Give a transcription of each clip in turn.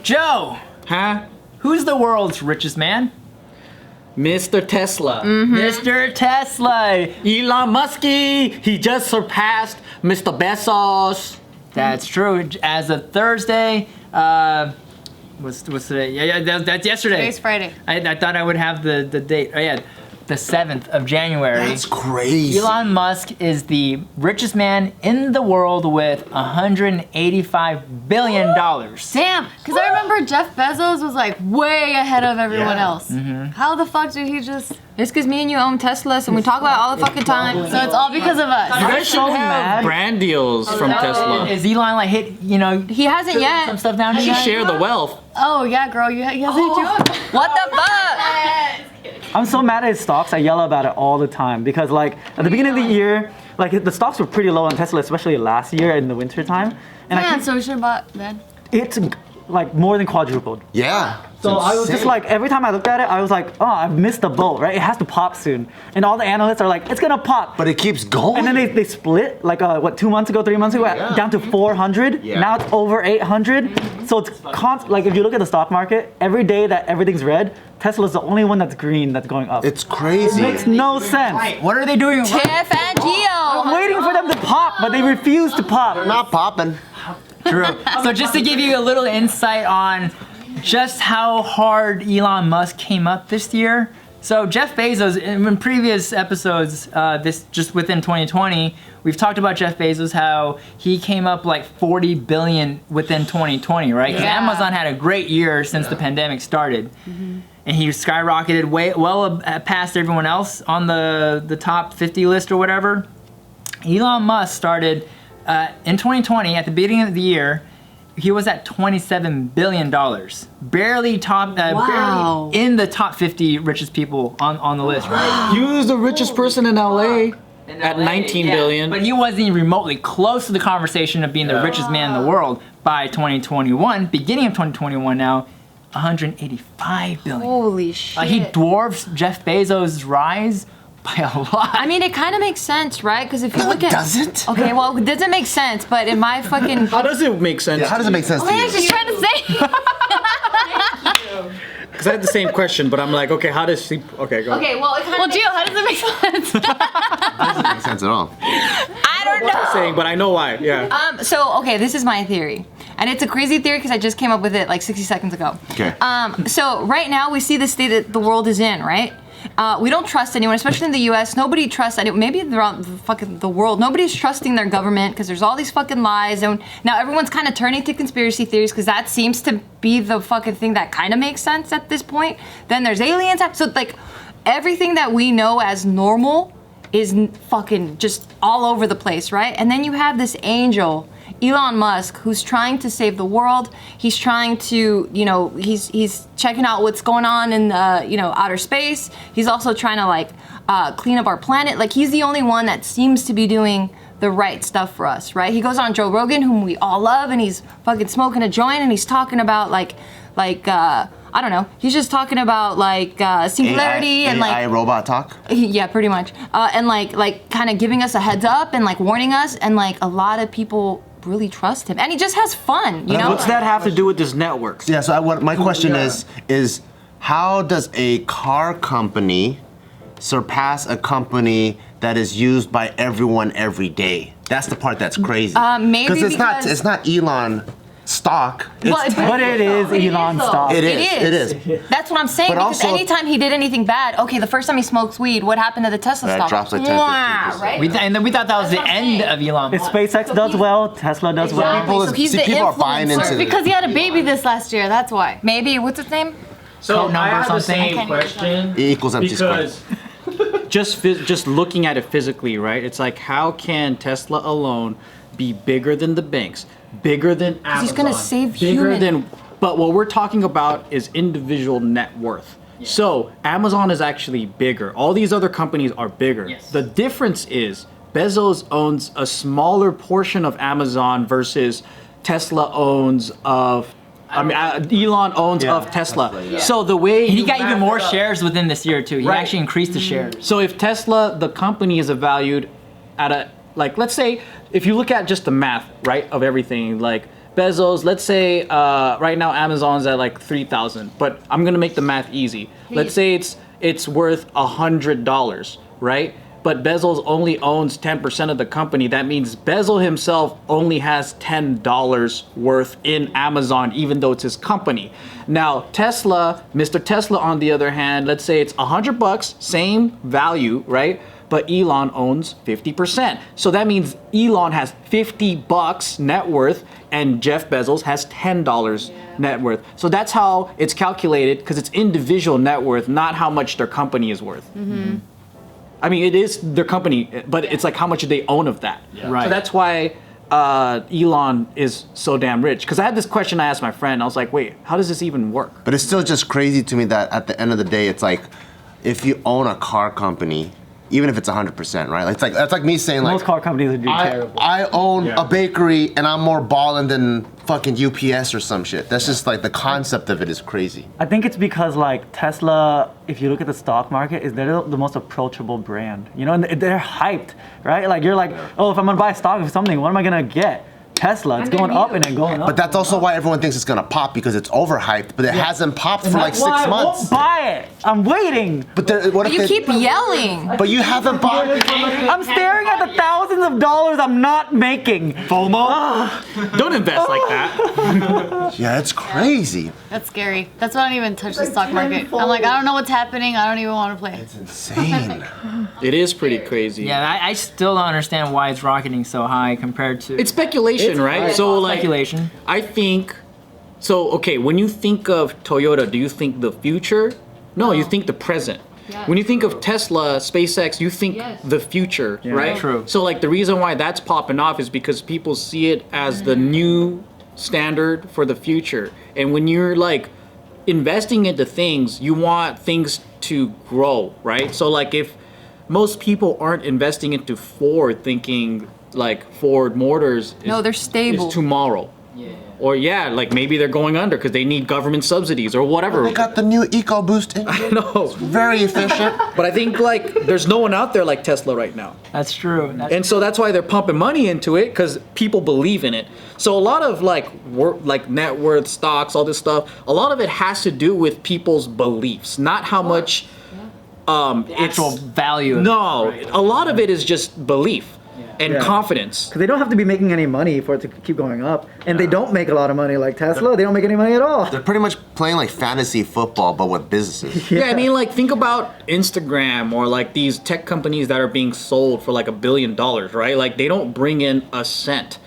Joe, Huh? who's the world's richest man? Mr. Tesla. Mr. Tesla. Elon Muskie. He just surpassed Mr. Bezos. That's true. As of Thursday, what's today? Yeah, that's yesterday. Today's Friday. I thought I would have the date. Oh yeah, the 7th of January. That's crazy. Elon Musk is the richest man in the world with $185 billion. Damn, because I remember Jeff Bezos was like way ahead of everyone else. How the fuck did he just... It's because me and you own Teslas and we talk about it all the fucking time. So it's all because of us. You guys should have brand deals from Tesla. Is Elon like hit, He hasn't yet. some stuff down You here? should share the wealth. Oh yeah, girl, he hasn't too. What the fuck? I'm so mad at his stocks. I yell about it all the time because, like, at the beginning of the year, like the stocks were pretty low on Tesla, especially last year in the winter time. And Yeah, so we should have bought then. it's like more than quadrupled. Yeah. So I was just like, every time I looked at it, I was like, oh, I've missed the boat, right? It has to pop soon. And all the analysts are like, it's gonna pop. But it keeps going. And then they split, like, 2 months ago, 3 months ago, down to 400. Yeah. Now it's over 800. So it's like, if you look at the stock market, every day that everything's red, Tesla's the only one that's green that's going up. It's crazy. It makes no sense. What are they doing? Tiff and I'm Gio. waiting for them to pop, but they refuse to pop. Not popping. True. So just to give you a little insight on just how hard Elon Musk came up this year. So Jeff Bezos, in previous episodes, this just within 2020, we've talked about Jeff Bezos, how he came up like 40 billion within 2020, right? Because Amazon had a great year since the pandemic started. And he skyrocketed well past everyone else on the top 50 list or whatever. Elon Musk started in 2020, at the beginning of the year, he was at $27 billion. Barely in the top 50 richest people on the list, right? He was the richest person in LA at 19 billion. But he wasn't even remotely close to the conversation of being the richest man in the world by 2021. Beginning of 2021 now, 185 billion. Holy shit. He dwarfs Jeff Bezos' rise by a lot. I mean, it kind of makes sense, right? Because if you look at... Does it? Okay, well, it doesn't make sense, but in my fucking... How does it make sense? How does it make sense to I was you? just trying to say... Because I had the same question, but I'm like, okay, how does she? Okay, go. Okay, well, Gio, how does it make sense? Doesn't make sense at all. I don't know. I'm saying, but I know why. Yeah. So, okay, this is my theory. And it's a crazy theory because I just came up with it like 60 seconds ago. Okay. So right now we see the state that the world is in, right? We don't trust anyone, especially in the U.S. Nobody trusts anyone. Maybe around the world. Nobody's trusting their government because there's all these fucking lies. And now everyone's kind of turning to conspiracy theories because that seems to be the fucking thing that kind of makes sense at this point. Then there's aliens. So like everything that we know as normal is fucking just all over the place, right? And then you have this angel, Elon Musk, who's trying to save the world. He's trying to, he's checking out what's going on in, outer space. He's also trying to like clean up our planet. Like he's the only one that seems to be doing the right stuff for us, right? He goes on Joe Rogan, whom we all love, and he's fucking smoking a joint, and he's talking about I don't know. He's just talking about like singularity and like AI robot talk. Yeah, pretty much. And like kind of giving us a heads up and like warning us, and like a lot of people really trust him, and he just has fun, you know. What's that have to do with this network? Yeah. So my question is how does a car company surpass a company that is used by everyone every day? That's the part that's crazy. Maybe because it's not Elon stock. But it is Elon stock. It is. That's what I'm saying. But Because also- anytime he did anything bad, okay, the first time he smokes weed, what happened to the Tesla stock? It drops like 10, 15%. Right? And then we thought that was the end of Elon If Musk. SpaceX does well, Tesla does well. Exactly. So he's the people are buying influencer. into it. Because he had a baby this last year, that's why. Maybe, what's his name? So Code number I have the something. same question. E equals MC squared. Because just looking at it physically, right? It's like, how can Tesla alone be bigger than the banks, bigger than Amazon? He's gonna save bigger human. than. But what we're talking about is individual net worth. Yeah. So Amazon is actually bigger. All these other companies are bigger. Yes. The difference is Bezos owns a smaller portion of Amazon versus Tesla owns of. Elon owns of Tesla. Yeah. So the way He you got even map more it up- shares within this year too. He Right. actually increased the shares. So if Tesla, the company, is valued at a, like, let's say, if you look at just the math, right, of everything, like Bezos, let's say right now Amazon's at like 3,000, but I'm gonna make the math easy. Let's say it's worth $100, right? But Bezos only owns 10% of the company. That means Bezos himself only has $10 worth in Amazon, even though it's his company. Now, Tesla, Mr. Tesla, on the other hand, let's say it's $100, same value, right? But Elon owns 50%. So that means Elon has $50 net worth and Jeff Bezos has $10 net worth. So that's how it's calculated, because it's individual net worth, not how much their company is worth. I mean, it is their company, but it's like how much do they own of that. Right. So that's why Elon is so damn rich. Because I had this question I asked my friend. I was like, wait, how does this even work? But it's still just crazy to me that at the end of the day, it's like, if you own a car company, even if it's 100%, right? Like, that's like me saying, like, Most car companies are doing terrible. I own a bakery and I'm more ballin' than fucking UPS or some shit. That's just like the concept of it is crazy. I think it's because like Tesla, if you look at the stock market, is they're the most approachable brand. You know, and they're hyped, right? Like you're like, oh, if I'm gonna buy stock of something, what am I gonna get? Tesla, it's going up and then going up. But that's also why everyone thinks it's gonna pop, because it's overhyped, but it hasn't popped for like 6 Why I months. won't buy it. I'm waiting. But what if You they- keep yelling. But you haven't bought it. I'm staring at the thousands of dollars I'm not making. FOMO? Don't invest like that. Yeah, it's crazy. That's scary. That's why I don't even touch the stock market. I'm like, I don't know what's happening. I don't even want to play. It's insane. It is pretty crazy. Yeah, I still don't understand why it's rocketing so high compared to. It's speculation, right? So like, speculation. I think, so okay, when you think of Toyota, do you think the future? No, you think the present. Yeah. When you think of Tesla, SpaceX, you think Yes. the future, right? True. So like the reason why that's popping off is because people see it as the new standard for the future. And when you're like investing into things, you want things to grow, right? So like if most people aren't investing into Ford thinking like Ford Motors No, they're stable. is tomorrow. Or yeah, like maybe they're going under because they need government subsidies or whatever. They got the new EcoBoost engine. No, Very efficient. but I think like there's no one out there like Tesla right now. That's true. And so that's why they're pumping money into it, because people believe in it. So a lot of like like net worth, stocks, all this stuff, a lot of it has to do with people's beliefs, not how much actual it's value. no, a lot of it is just belief and Yeah. confidence. Because they don't have to be making any money for it to keep going up. And they don't make a lot of money like Tesla. They don't make any money at all. They're pretty much playing like fantasy football, but with businesses. Yeah, I mean, like, think about Instagram or like these tech companies that are being sold for like $1 billion, right? Like, they don't bring in a cent,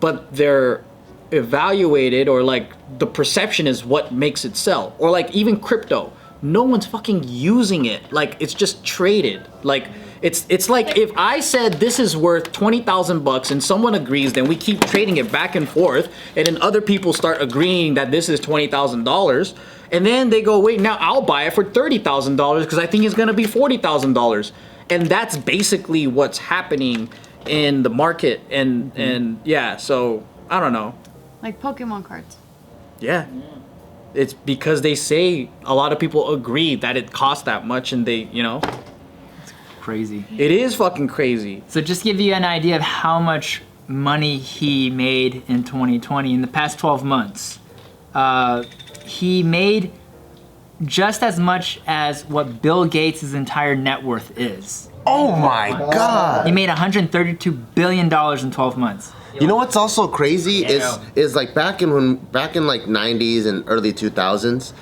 but they're evaluated, or like the perception is what makes it sell. Or like even crypto, no one's fucking using it. Like, it's just traded. Like, it's like if I said this is worth $20,000 and someone agrees, then we keep trading it back and forth, and then other people start agreeing that this is $20,000, and then they go, wait, now I'll buy it for $30,000 because I think it's gonna be $40,000, and that's basically what's happening in the market, and yeah, so I don't know. Like Pokemon cards. Yeah. It's because they say a lot of people agree that it costs that much, and they, you know, Crazy. it is fucking crazy. So just give you an idea of how much money he made in 2020 in the past 12 months. He made just as much as what Bill Gates' entire net worth is. Oh my god. He made $132 billion in 12 months. You know what's also crazy is like back in like 90s and early 2000s,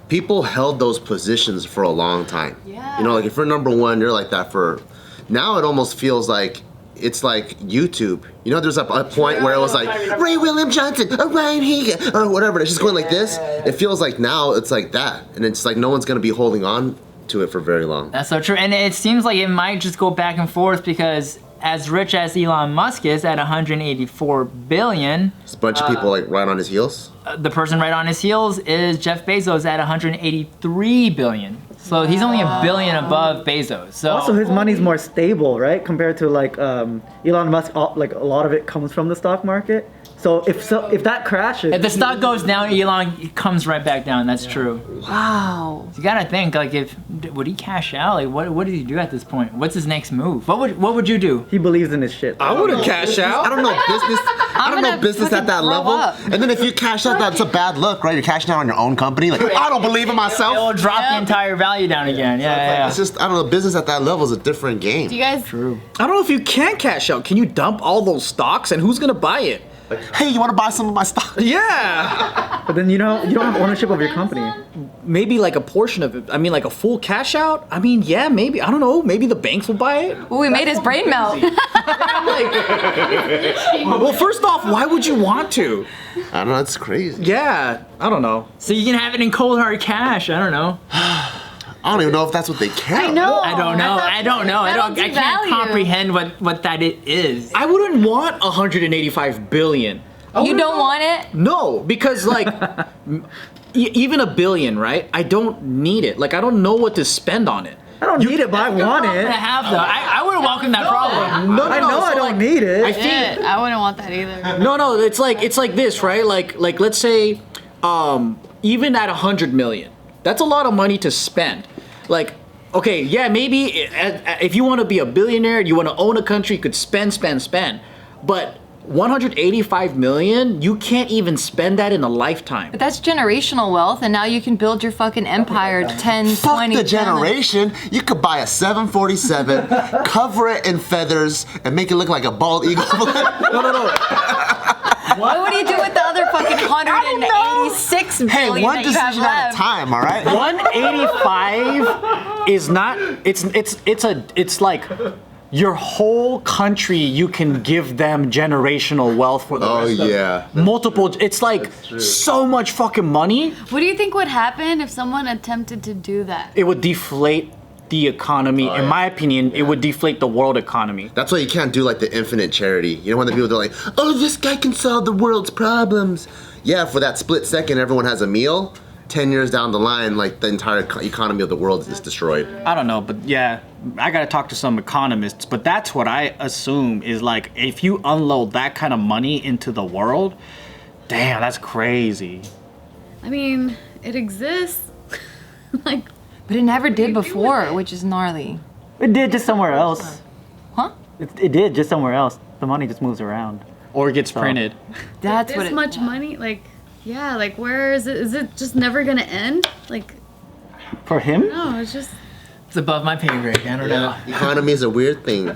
people held those positions for a long time. Yeah. You know, like if you're number one, you're like that for. Now it almost feels like it's like YouTube. You know, there's a point where it was like Ray William Johnson, or Ryan Higa, or whatever. It's just going like this. It feels like now it's like that, and it's like no one's gonna be holding on to it for very long. That's so true. And it seems like it might just go back and forth because as rich as Elon Musk is at 184 billion, There's a bunch of people like right on his heels. the person right on his heels is Jeff Bezos at 183 billion. So he's only $1 billion above Bezos. So Also, his money's more stable, right? Compared to like Elon Musk, like a lot of it comes from the stock market. So if that crashes, if the stock goes down, Elon comes right back down. That's true. Wow. You gotta think, like, would he cash out? Like, what did he do at this point? What's his next move? What would you do? he believes in his shit. I wouldn't cash out. I don't know business. I don't know gonna business at that fucking level. throw up. And then if you cash out, that's a bad look, right? You're cashing out on your own company. Like, I don't believe in It myself. will drop the entire value down again. Yeah. It's just, I don't know. Business at that level is a different game. Do you guys? True. I don't know if you can cash out. Can you dump all those stocks and who's gonna buy it? Hey, you want to buy some of my stock? Yeah. But then you don't have ownership of your company. Maybe like a portion of it. I mean, like a full cash out. I mean, yeah, maybe. I don't know. Maybe the banks will buy it. Well, we made his brain melt. Well, first off, why would you want to? I don't know. It's crazy. Yeah, I don't know. So you can have it in cold hard cash. I don't know. I don't even know if that's what they count. I know. I don't know. I can't devalue. comprehend what that it is. I wouldn't want 185 billion. You don't want it? No, because like even a billion, right? I don't need it. Like I don't know what to spend on it. I don't need it, but I want To it. have though, I would welcome that problem. No, I know I don't need it. I think I wouldn't want that either. no. It's like this, right? Like let's say even at 100 million, that's a lot of money to spend. Like, okay, yeah, maybe if you want to be a billionaire, you want to own a country, you could spend. But 185 million, you can't even spend that in a lifetime. But that's generational wealth, and now you can build your fucking empire 10, Fuck 20, the generation. You could buy a 747, cover it in feathers, and make it look like a bald eagle. No. What do you do with the other fucking 186 billion Hey, one that you have decision at a left? time, all right? 185 is not. It's like your whole country. You can give them generational wealth for the Oh, rest of yeah. multiple. It's like so much fucking money. What do you think would happen if someone attempted to do that? It would deflate the economy. In my opinion, it would deflate the world economy. That's why you can't do like the infinite charity. You know when the people are like, oh, this guy can solve the world's problems. Yeah, for that split second, everyone has a meal. 10 years down the line, like the entire economy of the world is destroyed. I don't know, but yeah, I gotta talk to some economists, but that's what I assume is like, if you unload that kind of money into the world, damn, that's crazy. I mean, it exists. Like, But it never did before, which is gnarly. It did just somewhere else. Huh? It did just somewhere else. The money just moves around. Or it gets printed. That's what this it much money, like, yeah, like, where is it? Is it just never gonna end? Like, For him? no, it's just. It's above my pay grade. I don't know. Economy is a weird thing.